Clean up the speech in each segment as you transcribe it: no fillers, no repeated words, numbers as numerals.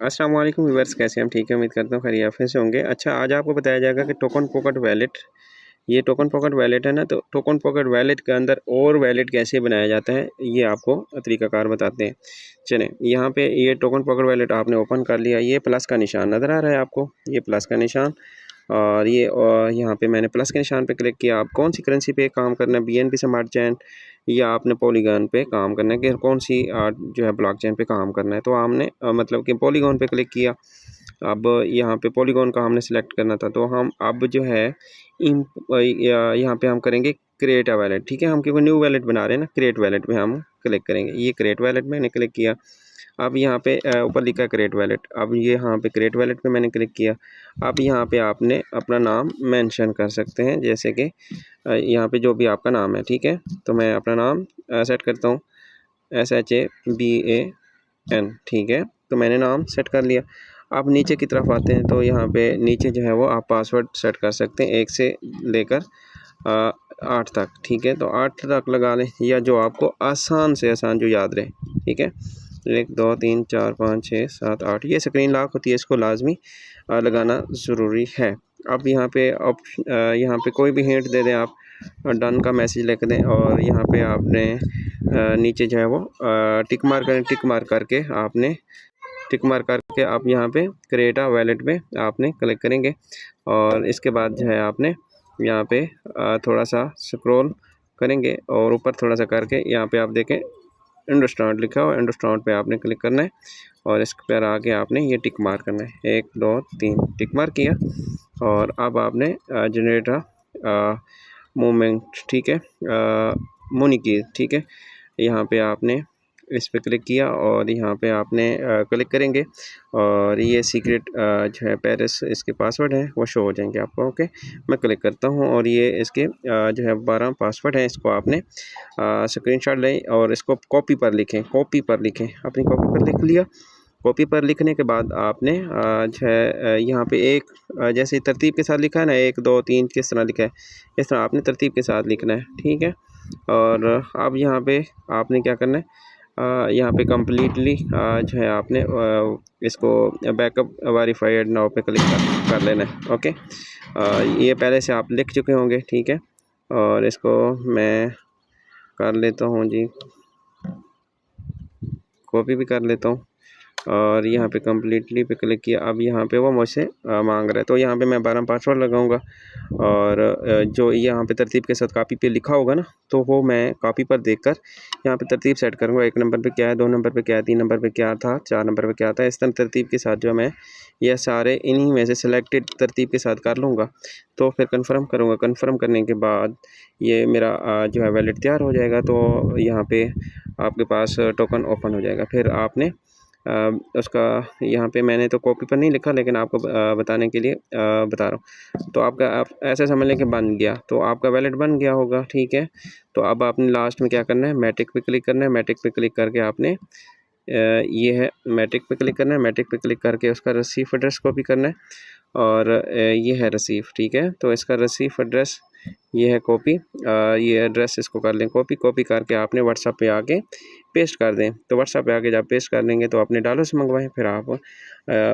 अस्सलाम वालेकुम व्यूअर्स, कैसे हैं? हम ठीक है, उम्मीद करता हूँ खैरियत से होंगे। अच्छा, आज आपको बताया जाएगा कि टोकन पॉकेट वैलेट, ये टोकन पॉकेट वैलेट है ना, तो टोकन पॉकेट वैलेट के अंदर और वैलेट कैसे बनाया जाता है, ये आपको तरीक़ाकार बताते हैं। चलें, यहाँ पे ये टोकन पॉकेट वैलेट आपने ओपन कर लिया, ये प्लस का निशान नज़र आ रहा है आपको, ये प्लस का निशान, और ये यहाँ पे मैंने प्लस के निशान पे क्लिक किया। आप कौन सी करेंसी पे काम करना है, बीएनबी स्मार्ट चेन या आपने पॉलीगॉन पे काम करना है कि कौन सी जो है ब्लॉकचेन पे काम करना है, तो हमने मतलब कि पॉलीगॉन पे क्लिक किया। अब यहाँ पे पॉलीगॉन का हमने सेलेक्ट करना था, तो हम अब जो है यहाँ पे हम करेंगे क्रिएट अ वैलेट। ठीक है, हम क्योंकि न्यू वैलेट बना रहे हैं ना, क्रिएट वैलेट में हम क्लिक करेंगे। ये क्रिएट वैलेट मैंने क्लिक किया। अब यहाँ पे ऊपर लिखा है क्रिएट वैलेट, अब ये यहाँ पे क्रिएट वैलेट पे मैंने क्लिक किया। अब यहाँ पे आपने अपना नाम मेंशन कर सकते हैं, जैसे कि यहाँ पे जो भी आपका नाम है। ठीक है, तो मैं अपना नाम सेट करता हूँ SHABAN। ठीक है, तो मैंने नाम सेट कर लिया। आप नीचे की तरफ आते हैं तो यहाँ पे नीचे जो है वो आप पासवर्ड सेट कर सकते हैं 1 से लेकर 8 तक। ठीक है, तो 8 तक लगा लें, या जो आपको आसान से आसान जो याद रहे। ठीक है, 1 2 3 4 5 6 7 8, ये स्क्रीन लॉक होती है, इसको लाजमी लगाना ज़रूरी है। अब यहाँ पे यहाँ पे कोई भी हिंट दे दें आप, डन का मैसेज लिख दें, और यहाँ पे आपने नीचे जो है वो टिक मार करें, टिक मार करके आपने टिक मार करके आप यहाँ पे क्रिएट अ वैलेट पे आपने क्लिक करेंगे, और इसके बाद जो है आपने यहाँ पे थोड़ा सा स्क्रॉल करेंगे और ऊपर थोड़ा सा करके यहाँ पे आप देखें अंडरस्टैंड लिखा हुआ, अंडरस्टैंड पे आपने क्लिक करना है, और इस पर आके आपने ये टिक मार करना है। 1 2 3 टिक मार किया, और अब आपने जनरेट मूवमेंट, ठीक है, मोनी की, ठीक है, यहाँ पे आपने इस पे क्लिक किया, और यहाँ पे आपने क्लिक करेंगे, और ये सीक्रेट जो है पेरिस इसके पासवर्ड हैं वो शो हो जाएंगे आपको। ओके, मैं क्लिक करता हूँ, और ये इसके जो है 12 पासवर्ड हैं, इसको आपने स्क्रीनशॉट लें और इसको कॉपी पर लिखें, कॉपी पर लिखें, अपनी कॉपी पर लिख लिया। कॉपी पर लिखने के बाद आपने जो है यहाँ पे एक जैसे तरतीब के साथ लिखा है ना, 1 2 3 किस तरह लिखा है, इस तरह आपने तरतीब के साथ लिखना है। ठीक है, और अब यहाँ पे आपने क्या करना है, यहाँ पे कम्प्लीटली जो है आपने इसको बैकअप वेरीफाइड नाउ पे क्लिक कर लेना है। ओके, ये पहले से आप लिख चुके होंगे। ठीक है, और इसको मैं कर लेता हूँ जी, कॉपी भी कर लेता हूँ, और यहाँ पे कम्प्लीटली पे क्लिक किया। अब यहाँ पे वो मुझसे मांग रहा है, तो यहाँ पे मैं 12 पासवर्ड लगाऊंगा, और जो यहाँ पे तरतीब के साथ कॉपी पे लिखा होगा ना, तो वो मैं कॉपी पर देखकर यहाँ पे तरतीब सेट करूँगा। 1 नंबर पे क्या है, 2 नंबर पे क्या है, 3 नंबर पे क्या था, 4 नंबर पे क्या था, इस तरह तरतीब के साथ जो मैं ये सारे इन्हीं में से सिलेक्टेड तरतीब के साथ कर लूँगा। तो फिर कन्फर्म करूँगा, कन्फर्म करने के बाद ये मेरा जो है वैलेट तैयार हो जाएगा। तो यहाँ पे आपके पास टोकन ओपन हो जाएगा। फिर आपने उसका यहाँ पे मैंने तो कॉपी पर नहीं लिखा, लेकिन आपको बताने के लिए बता रहा हूँ। तो आपका आप ऐसे समझ लें कि बन गया, तो आपका वैलेट बन गया होगा। ठीक है, तो अब आपने लास्ट में क्या करना है, मैटिक पे क्लिक करना है। मैटिक पे क्लिक करके आपने ये है मैटिक पे क्लिक करना है। मैटिक पे क्लिक करके उसका रिसीव एड्रेस कॉपी करना है, और ये है रिसीव। ठीक है, तो इसका रिसीव एड्रेस ये है कॉपी, ये एड्रेस इसको कर लें कॉपी, कॉपी करके आपने व्हाट्सएप पे आके पेस्ट कर दें। तो व्हाट्सएप पे आके जब पेस्ट कर देंगे तो अपने डॉलर से मंगवाएं। फिर आप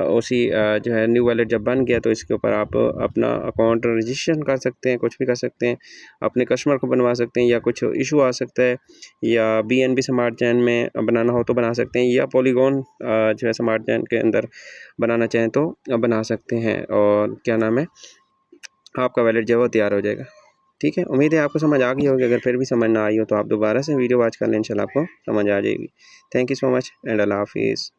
उसी जो है न्यू वैलेट जब बन गया तो इसके ऊपर आप अपना अकाउंट रजिस्ट्रेशन कर सकते हैं, कुछ भी कर सकते हैं, अपने कस्टमर को बनवा सकते हैं, या कुछ इशू आ सकता है, या बीएनबी स्मार्ट चेन में बनाना हो तो बना सकते हैं, या पॉलीगॉन जो है स्मार्ट चेन के अंदर बनाना चाहें तो बना सकते हैं। और क्या नाम है, आपका वैलेट जो है वो तैयार हो जाएगा। ठीक है, उम्मीद है आपको समझ आ गई होगी। अगर फिर भी समझ ना आई हो तो आप दोबारा से वीडियो वॉच कर लें, इंशाल्लाह आपको समझ आ जाएगी। Thank you so much and अल्लाह हाफिज़।